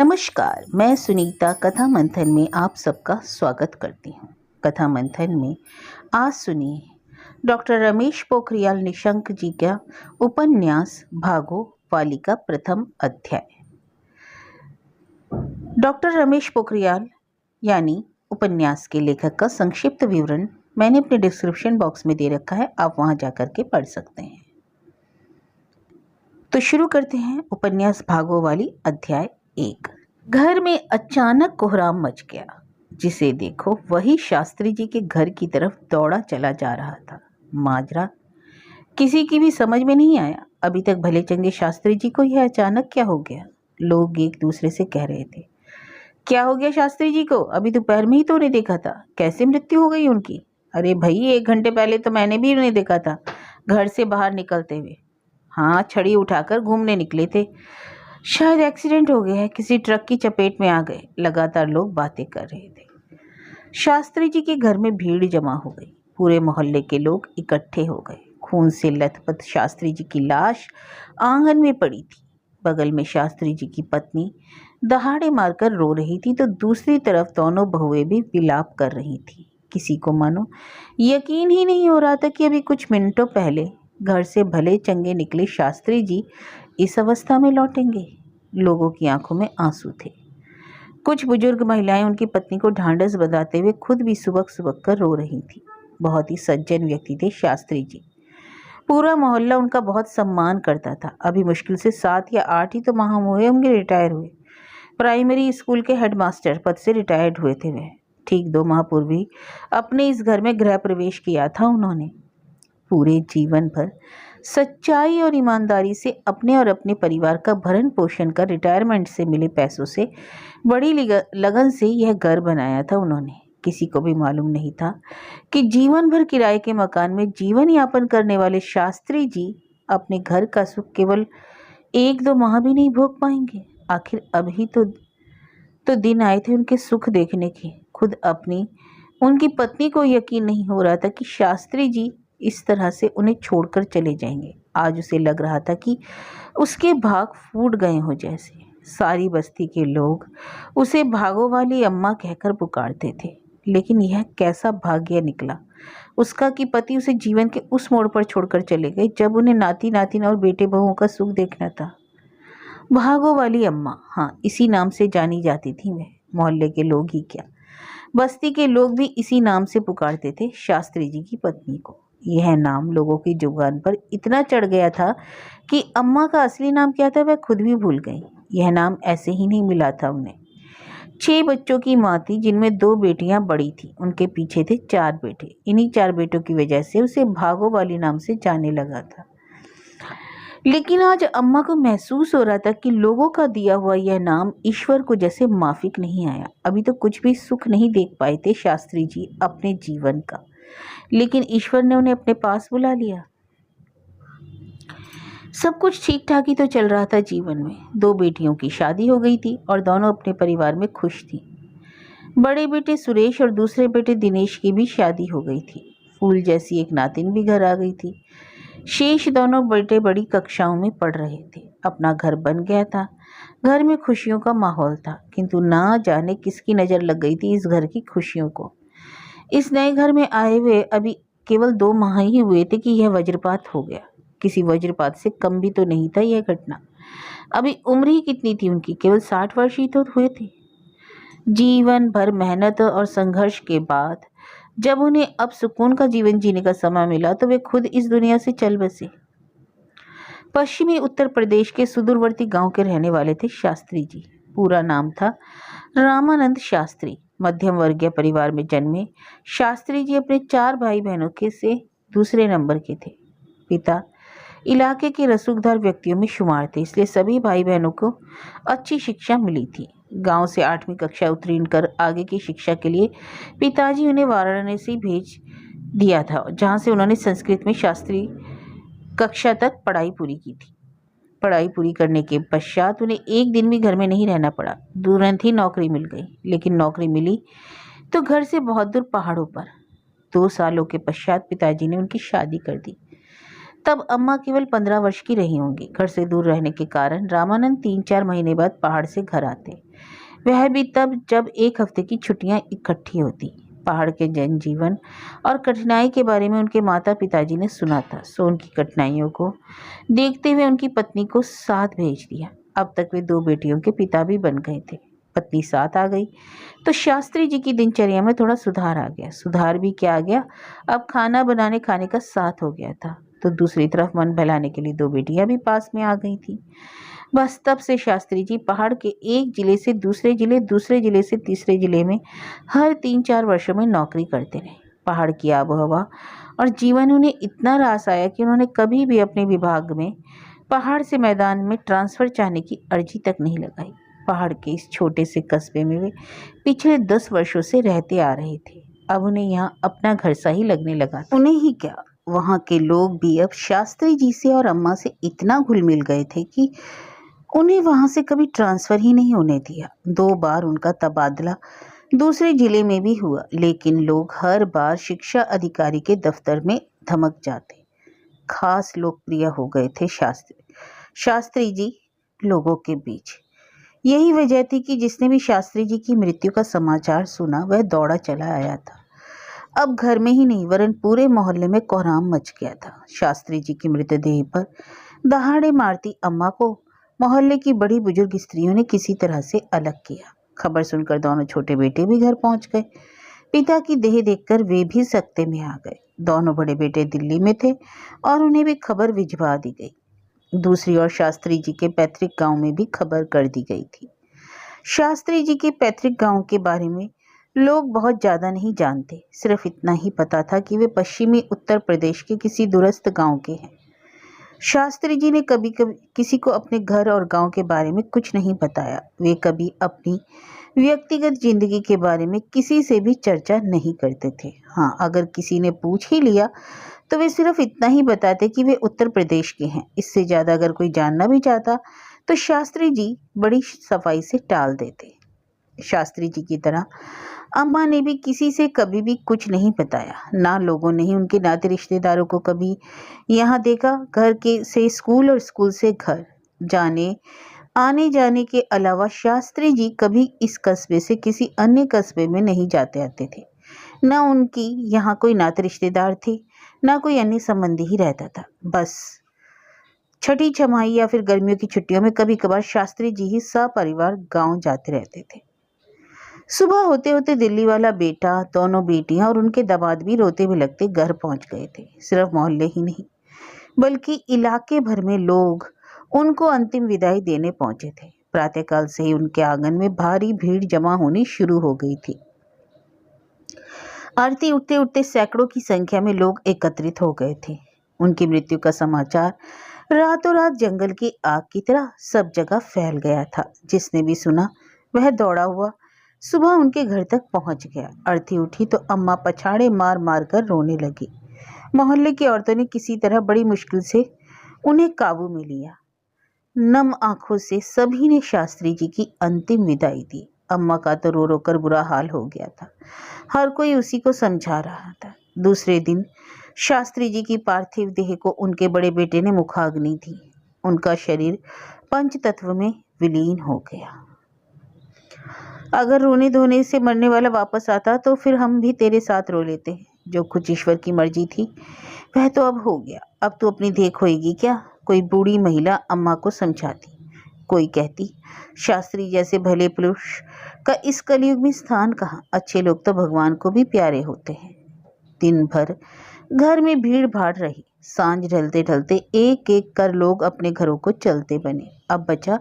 नमस्कार, मैं सुनीता कथा मंथन में आप सबका स्वागत करती हूँ। कथा मंथन में आज सुनिए डॉक्टर रमेश पोखरियाल निशंक जी का उपन्यास भागो वाली का प्रथम अध्याय। डॉक्टर रमेश पोखरियाल यानी उपन्यास के लेखक का संक्षिप्त विवरण मैंने अपने डिस्क्रिप्शन बॉक्स में दे रखा है, आप वहां जाकर के पढ़ सकते हैं। तो शुरू करते हैं उपन्यास भागो वाली अध्याय 1। घर में अचानक कोहराम मच गया। जिसे देखो वही शास्त्री जी के घर की तरफ दौड़ा चला जा रहा था। माजरा किसी की भी समझ में नहीं आया। अभी तक भले चंगे शास्त्री जी को यह अचानक क्या हो गया। लोग एक दूसरे से कह रहे थे, क्या हो गया शास्त्री जी को? अभी दोपहर में ही तो उन्हें देखा था। कैसे मृत्यु हो गई उनकी? अरे भाई, 1 घंटे पहले तो मैंने भी उन्हें देखा था घर से बाहर निकलते हुए। हाँ, छड़ी उठाकर घूमने निकले थे। शायद एक्सीडेंट हो गया है, किसी ट्रक की चपेट में आ गए। लगातार लोग बातें कर रहे थे। शास्त्री जी के घर में भीड़ जमा हो गई। पूरे मोहल्ले के लोग इकट्ठे हो गए। खून से लथपथ शास्त्री जी की लाश आंगन में पड़ी थी। बगल में शास्त्री जी की पत्नी दहाड़े मारकर रो रही थी, तो दूसरी तरफ दोनों बहुएं भी विलाप कर रही थी। किसी को मानो यकीन ही नहीं हो रहा था कि अभी कुछ मिनटों पहले घर से भले चंगे निकले शास्त्री जी इस अवस्था में लौटेंगे। लोगों की आंखों में आंसू थे। कुछ बुजुर्ग महिलाएं उनकी पत्नी को ढांढस बंधाते हुए खुद भी सुबक सुबक कर रो रही थी। बहुत ही सज्जन व्यक्ति थे शास्त्री जी। पूरा मोहल्ला उनका बहुत सम्मान करता था। अभी मुश्किल से 7 या 8 ही तो माह हुए होंगे रिटायर हुए। प्राइमरी स्कूल के हेडमास्टर पद से रिटायर्ड हुए थे वह। ठीक 2 माह पूर्व ही अपने इस घर में गृह प्रवेश किया था उन्होंने। पूरे जीवन भर सच्चाई और ईमानदारी से अपने और अपने परिवार का भरण पोषण कर रिटायरमेंट से मिले पैसों से बड़ी लगन से यह घर बनाया था उन्होंने। किसी को भी मालूम नहीं था कि जीवन भर किराए के मकान में जीवन यापन करने वाले शास्त्री जी अपने घर का सुख केवल 1-2 माह भी नहीं भोग पाएंगे। आखिर अभी तो दिन आए थे उनके सुख देखने के। खुद उनकी पत्नी को यकीन नहीं हो रहा था कि शास्त्री जी इस तरह से उन्हें छोड़कर चले जाएंगे। आज उसे लग रहा था कि उसके भाग फूट गए हो जैसे। सारी बस्ती के लोग उसे भागो वाली अम्मा कहकर पुकारते थे। लेकिन यह कैसा भाग्य निकला उसका कि पति उसे जीवन के उस मोड़ पर छोड़कर चले गए जब उन्हें नाती नातिन और बेटे बहुओं का सुख देखना था। भागो वाली अम्मा, हाँ, इसी नाम से जानी जाती थी वह। मोहल्ले के लोग ही क्या, बस्ती के लोग भी इसी नाम से पुकारते थे शास्त्री जी की पत्नी को। यह नाम लोगों की जुबान पर इतना चढ़ गया था कि अम्मा का असली नाम क्या था वह खुद भी भूल गई। यह नाम ऐसे ही नहीं मिला था उन्हें। 6 बच्चों की माँ थी, जिनमें 2 बेटियां बड़ी थी। उनके पीछे थे 4 बेटे। इन्हीं 4 बेटों की वजह से उसे भागो वाली नाम से जाने लगा था। लेकिन आज अम्मा को महसूस हो रहा था कि लोगों का दिया हुआ यह नाम ईश्वर को जैसे माफिक नहीं आया। अभी तो कुछ भी सुख नहीं देख पाए थे शास्त्री जी अपने जीवन का, लेकिन ईश्वर ने उन्हें अपने पास बुला लिया। सब कुछ ठीक ठाक ही तो चल रहा था जीवन में। 2 बेटियों की शादी हो गई थी और दोनों अपने परिवार में खुश थी। बड़े बेटे सुरेश और दूसरे बेटे दिनेश की भी शादी हो गई थी। फूल जैसी एक नातिन भी घर आ गई थी। शेष दोनों बेटे बड़ी कक्षाओं में पढ़ रहे थे। अपना घर बन गया था। घर में खुशियों का माहौल था, किंतु ना जाने किसकी नज़र लग गई थी इस घर की खुशियों को। इस नए घर में आए हुए अभी केवल 2 माह ही हुए थे कि यह वज्रपात हो गया। किसी वज्रपात से कम भी तो नहीं था यह घटना। अभी उम्र ही कितनी थी उनकी, केवल 60 वर्ष ही तो हुए थे। जीवन भर मेहनत और संघर्ष के बाद जब उन्हें अब सुकून का जीवन जीने का समय मिला तो वे खुद इस दुनिया से चल बसे। पश्चिमी उत्तर प्रदेश के सुदूरवर्ती गांव के रहने वाले थे शास्त्री जी। पूरा नाम था रामानंद शास्त्री। मध्यम वर्गीय परिवार में जन्मे शास्त्री जी अपने 4 भाई बहनों के से दूसरे नंबर के थे। पिता इलाके के रसूखदार व्यक्तियों में शुमार थे, इसलिए सभी भाई बहनों को अच्छी शिक्षा मिली थी। गांव से 8वीं कक्षा उत्तीर्ण कर आगे की शिक्षा के लिए पिताजी उन्हें वाराणसी भेज दिया था, जहां से उन्होंने संस्कृत में शास्त्री कक्षा तक पढ़ाई पूरी की थी। पढ़ाई पूरी करने के पश्चात उन्हें एक दिन भी घर में नहीं रहना पड़ा। तुरंत ही नौकरी मिल गई। लेकिन नौकरी मिली तो घर से बहुत दूर पहाड़ों पर। 2 सालों के पश्चात पिताजी ने उनकी शादी कर दी। तब अम्मा केवल 15 वर्ष की रही होंगी। घर से दूर रहने के कारण रामानंद 3-4 महीने बाद पहाड़ से घर आते, वह भी तब जब एक हफ्ते की छुट्टियां इकट्ठी होती। पहाड़ के जनजीवन और कठिनाई के बारे में उनके माता पिताजी ने सुना था, सो उनकी कठिनाइयों को देखते हुए उनकी पत्नी को साथ भेज दिया। अब तक वे 2 बेटियों के पिता भी बन गए थे। पत्नी साथ आ गई तो शास्त्री जी की दिनचर्या में थोड़ा सुधार आ गया। सुधार भी क्या आ गया, अब खाना बनाने खाने का साथ हो गया था। तो दूसरी तरफ मन बहलाने के लिए 2 बेटियां भी पास में आ गई थी। बस तब से शास्त्री जी पहाड़ के एक जिले से दूसरे जिले, दूसरे जिले से तीसरे जिले में हर 3-4 वर्षों में नौकरी करते रहे। पहाड़ की आबोहवा और जीवन उन्हें इतना रास आया कि उन्होंने कभी भी अपने विभाग में पहाड़ से मैदान में ट्रांसफर चाहने की अर्जी तक नहीं लगाई। पहाड़ के इस छोटे से कस्बे में वे पिछले 10 वर्षों से रहते आ रहे थे। अब उन्हें यहाँ अपना घर सा ही लगने लगा। उन्हें ही क्या, वहाँ के लोग भी अब शास्त्री जी से और अम्मा से इतना घुल मिल गए थे कि उन्हें वहां से कभी ट्रांसफर ही नहीं होने दिया। 2 बार उनका तबादला दूसरे जिले में भी हुआ, लेकिन लोग हर बार शिक्षा अधिकारी के दफ्तर में धमक जाते। खास लोकप्रिय हो गए थे शास्त्री जी लोगों के बीच। यही वजह थी कि जिसने भी शास्त्री जी की मृत्यु का समाचार सुना वह दौड़ा चला आया था। अब घर में ही नहीं वरन पूरे मोहल्ले में कोहराम मच गया था। शास्त्री जी की मृतदेह पर दहाड़े मारती अम्मा को मोहल्ले की बड़ी बुजुर्ग स्त्रियों ने किसी तरह से अलग किया। खबर सुनकर दोनों छोटे बेटे भी घर पहुंच गए। पिता की देह देखकर वे भी सकते में आ गए। दोनों बड़े बेटे दिल्ली में थे और उन्हें भी खबर भिजवा दी गई। दूसरी ओर शास्त्री जी के पैतृक गांव में भी खबर कर दी गई थी। शास्त्री जी के पैतृक गांव के बारे में लोग बहुत ज्यादा नहीं जानते। सिर्फ इतना ही पता था कि वे पश्चिमी उत्तर प्रदेश के किसी दूरस्थ गांव के हैं। शास्त्री जी ने कभी कभी किसी को अपने घर और गांव के बारे में कुछ नहीं बताया। वे कभी अपनी व्यक्तिगत जिंदगी के बारे में किसी से भी चर्चा नहीं करते थे। हाँ, अगर किसी ने पूछ ही लिया तो वे सिर्फ इतना ही बताते कि वे उत्तर प्रदेश के हैं। इससे ज़्यादा अगर कोई जानना भी चाहता तो शास्त्री जी बड़ी सफाई से टाल देते। शास्त्री जी की तरह अम्मा ने भी किसी से कभी भी कुछ नहीं बताया। ना लोगों ने ही उनके नाते रिश्तेदारों को कभी यहाँ देखा। घर के से स्कूल और स्कूल से घर जाने आने जाने के अलावा शास्त्री जी कभी इस कस्बे से किसी अन्य कस्बे में नहीं जाते आते थे। न उनकी यहाँ कोई नाते रिश्तेदार थे, न कोई अन्य संबंधी ही रहता था। बस छठी छमाही या फिर गर्मियों की छुट्टियों में कभी कभार शास्त्री जी ही सपरिवार गांव जाते रहते थे। सुबह होते होते दिल्ली वाला बेटा, दोनों बेटियां और उनके दामाद भी रोते हुए लगते घर पहुंच गए थे। सिर्फ मोहल्ले ही नहीं बल्कि इलाके भर में लोग उनको अंतिम विदाई देने पहुंचे थे। प्रातःकाल से ही उनके आंगन में भारी भीड़ जमा होनी शुरू हो गई थी। आरती उठते उठते सैकड़ों की संख्या में लोग एकत्रित हो गए थे। उनकी मृत्यु का समाचार रातों रात जंगल की आग की तरह सब जगह फैल गया था। जिसने भी सुना वह दौड़ा हुआ सुबह उनके घर तक पहुंच गया। आरती उठी तो अम्मा पछाड़े मार मार कर रोने लगी। मोहल्ले की औरतों ने किसी तरह बड़ी मुश्किल से उन्हें काबू में लिया। नम आंखों से सभी ने शास्त्री जी की अंतिम विदाई दी। अम्मा का तो रो रो कर बुरा हाल हो गया था। हर कोई उसी को समझा रहा था। दूसरे दिन शास्त्री जी की पार्थिव देह को उनके बड़े बेटे ने मुखाग्नि दी। उनका शरीर पंच तत्व में विलीन हो गया। अगर रोने धोने से मरने वाला वापस आता तो फिर हम भी तेरे साथ रो लेते। जो कुछ ईश्वर की मर्जी थी वह तो अब हो गया। अब तू अपनी देख होएगी क्या? कोई बूढ़ी महिला अम्मा को समझाती। कोई कहती शास्त्री जैसे भले पुरुष का इस कलयुग में स्थान कहाँ। अच्छे लोग तो भगवान को भी प्यारे होते हैं। दिन भर घर में भीड़ भाड़ रही। सांझ ढलते ढलते एक एक कर लोग अपने घरों को चलते बने। अब बचा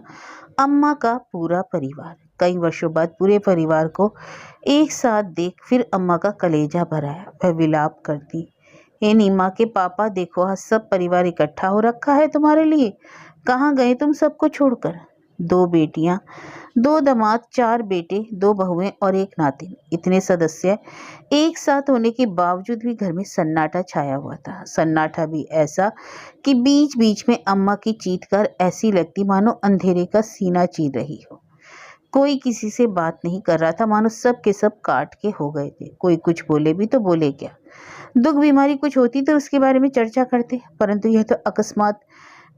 अम्मा का पूरा परिवार। कई वर्षों बाद पूरे परिवार को एक साथ देख फिर अम्मा का कलेजा भर आया। वह विलाप करती, हे नीमा के पापा, देखो आज सब परिवार इकट्ठा हो रखा है तुम्हारे लिए। कहाँ गए तुम सबको छोड़कर? 2 बेटियां, 2 दामाद, 4 बेटे, 2 बहुएं और 1 नातिन। इतने सदस्य एक साथ होने के बावजूद भी घर में सन्नाटा छाया हुआ था। सन्नाटा भी ऐसा कि बीच बीच में अम्मा की चीत्कार ऐसी लगती मानो अंधेरे का सीना चीर रही हो। कोई किसी से बात नहीं कर रहा था, मानो सब के सब काट के हो गए थे। कोई कुछ बोले भी तो बोले क्या। दुख बीमारी कुछ होती तो उसके बारे में चर्चा करते, परंतु यह तो अकस्मात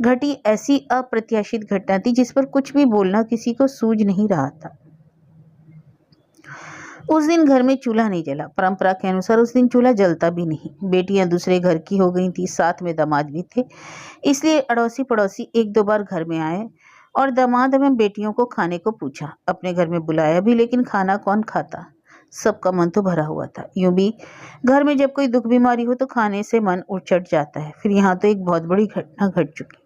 घटी ऐसी अप्रत्याशित घटना थी जिस पर कुछ भी बोलना किसी को सूझ नहीं रहा था। उस दिन घर में चूल्हा नहीं जला। परंपरा के अनुसार उस दिन चूल्हा जलता भी नहीं। बेटियां दूसरे घर की हो गई थी, साथ में दामाद भी थे, इसलिए अड़ोसी पड़ोसी एक दो बार घर में आए और दामाद में बेटियों को खाने को पूछा। अपने घर में बुलाया भी, लेकिन खाना कौन खाता, सबका मन तो भरा हुआ था। यूं भी घर में जब कोई दुख बीमारी हो तो खाने से मन उचट जाता है, फिर यहाँ तो एक बहुत बड़ी घटना घट चुकी।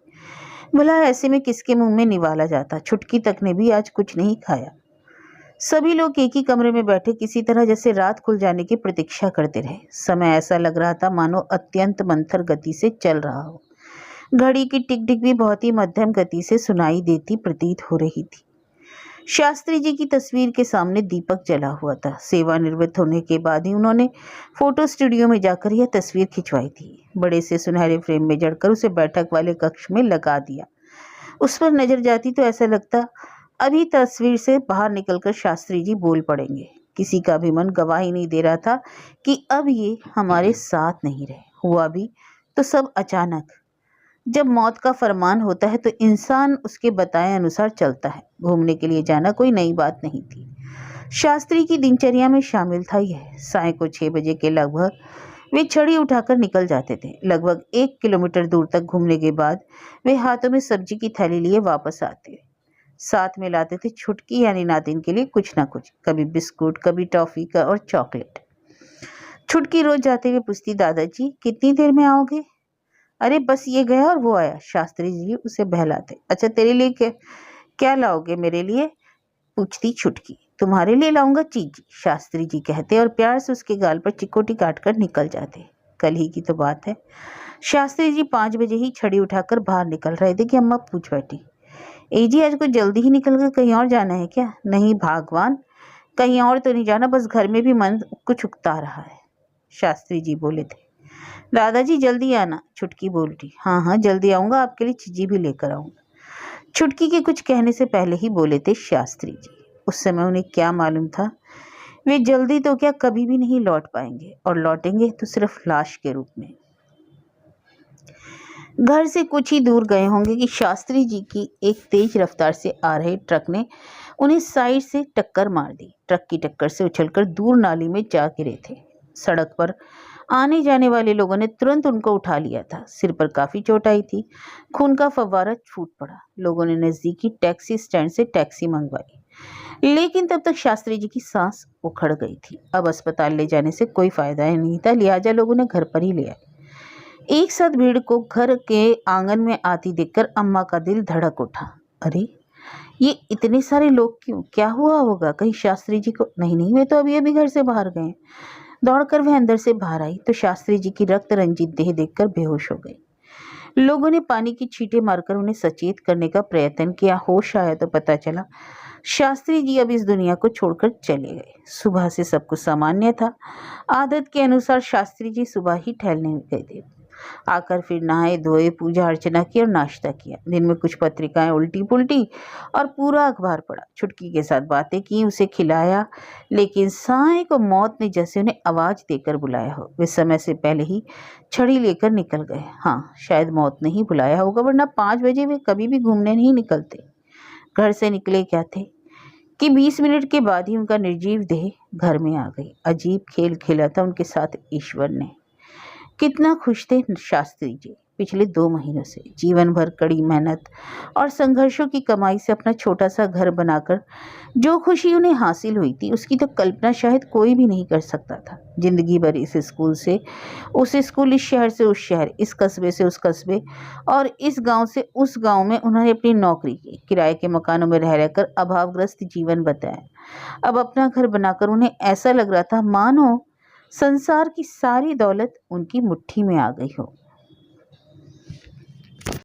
भला ऐसे में किसके मुंह में निवाला जाता। छुटकी तक ने भी आज कुछ नहीं खाया। सभी लोग एक ही कमरे में बैठे किसी तरह जैसे रात खुल जाने की प्रतीक्षा करते रहे। समय ऐसा लग रहा था मानो अत्यंत मंथर गति से चल रहा हो। घड़ी की टिक टिक भी बहुत ही मध्यम गति से सुनाई देती प्रतीत हो रही थी। शास्त्री जी की तस्वीर के सामने दीपक जला हुआ था। सेवानिवृत्त होने के बाद ही उन्होंने फोटो स्टूडियो में जाकर यह तस्वीर खिंचवाई थी। बड़े से सुनहरे फ्रेम में जड़कर उसे बैठक वाले कक्ष में लगा दिया। उस पर नजर जाती तो ऐसा लगता अभी तस्वीर से बाहर निकलकर शास्त्री जी बोल पड़ेंगे। किसी का भी मन गवाही नहीं दे रहा था कि अब ये हमारे साथ नहीं रहे। हुआ भी तो सब अचानक। जब मौत का फरमान होता है तो इंसान उसके बताए अनुसार चलता है। घूमने के लिए जाना कोई नई बात नहीं थी। शास्त्री की दिनचर्या में शामिल था यह। साय को 6 बजे के लगभग वे छड़ी उठाकर निकल जाते थे। लगभग 1 किलोमीटर दूर तक घूमने के बाद वे हाथों में सब्जी की थैली लिए वापस आते। साथ में लाते थे छुटकी यानी नातिन के लिए कुछ ना कुछ, कभी बिस्कुट, कभी टॉफी का और चॉकलेट। छुटकी रोज जाते हुए पूछती, दादाजी कितनी देर में आओगे? अरे बस ये गया और वो आया। शास्त्री जी उसे बहलाते। अच्छा तेरे लिए क्या लाओगे? मेरे लिए? पूछती छुटकी। तुम्हारे लिए लाऊंगा चीजी, शास्त्री जी कहते और प्यार से उसके गाल पर चिकोटी काटकर निकल जाते। कल ही की तो बात है। शास्त्री जी 5 बजे ही छड़ी उठाकर बाहर निकल रहे थे कि अम्मा पूछ बैठी, ए जी आज कुछ जल्दी ही निकल कर कहीं और जाना है क्या? नहीं भगवान, कहीं और तो नहीं जाना, बस घर में भी मन कुछ उकता रहा है, शास्त्री जी बोले थे। दादाजी जल्दी आना, छुटकी बोल रही। हाँ हाँ जल्दी आऊंगा, आपके लिए चीजी भी लेकर आऊंगा, छुटकी के कुछ कहने से पहले ही बोले थे शास्त्री जी। उस समय उन्हें क्या मालूम था वे जल्दी तो क्या कभी भी नहीं लौट पाएंगे, और लौटेंगे तो सिर्फ लाश के रूप में। घर से कुछ ही दूर गए होंगे कि शास्त्री जी की एक तेज रफ्तार से आ रहे ट्रक ने उन्हें साइड से टक्कर मार दी। ट्रक की टक्कर से उछलकर दूर नाली में जा गिरे थे। सड़क पर आने जाने वाले लोगों ने तुरंत उनको उठा लिया था। सिर पर काफी चोट आई थी, खून का फव्वारा फूट पड़ा। लोगों ने नजदीकी टैक्सी स्टैंड से टैक्सी मंगवाई, लेकिन तब तक शास्त्री जी की सांस उखड़ गई थी। अब अस्पताल ले जाने से कोई फायदा ही नहीं था, लिहाजा लोगों ने घर पर ही ले आए। एक साथ भीड़ को घर के आंगन में आती देखकर अम्मा का दिल धड़क उठा। अरे ये इतने सारे लोग क्यों? क्या हुआ होगा? कहीं शास्त्री जी को? नहीं, वे तो अभी घर से बाहर गए। दौड़कर वह अंदर से बाहर आई तो शास्त्री जी की रक्त रंजित देह देखकर बेहोश हो गई। लोगों ने पानी की छींटे मारकर उन्हें सचेत करने का प्रयत्न किया। होश आया तो पता चला शास्त्री जी अब इस दुनिया को छोड़कर चले गए। सुबह से सब कुछ सामान्य था। आदत के अनुसार शास्त्री जी सुबह ही टहलने गए थे। आकर फिर नहाए धोए, पूजा अर्चना की और नाश्ता किया। दिन में कुछ पत्रिकाएं उल्टी पुल्टी और पूरा अखबार पढ़ा। छुटकी के साथ बातें की, उसे खिलाया, लेकिन साय को मौत ने जैसे उन्हें आवाज देकर बुलाया हो। वे समय से पहले ही छड़ी लेकर निकल गए। हाँ शायद मौत ने ही बुलाया होगा, वरना 5 बजे वे कभी भी घूमने नहीं निकलते। घर से निकले क्या थे कि 20 मिनट के बाद ही उनका निर्जीव देह घर में आ गई। अजीब खेल खेला था उनके साथ ईश्वर ने। कितना खुश थे शास्त्री जी। पिछले 2 महीनों से जीवन भर कड़ी मेहनत और संघर्षों की कमाई से अपना छोटा सा घर बनाकर जो खुशी उन्हें हासिल हुई थी, उसकी तो कल्पना शायद कोई भी नहीं कर सकता था। जिंदगी भर इस स्कूल से उस स्कूल, इस शहर से उस शहर, इस कस्बे से उस कस्बे और इस गांव से उस गांव में उन्होंने अपनी नौकरी की, किराए के मकानों में रह रहकर अभावग्रस्त जीवन बताया। अब अपना घर बनाकर उन्हें ऐसा लग रहा था मानो संसार की सारी दौलत उनकी मुट्ठी में आ गई हो।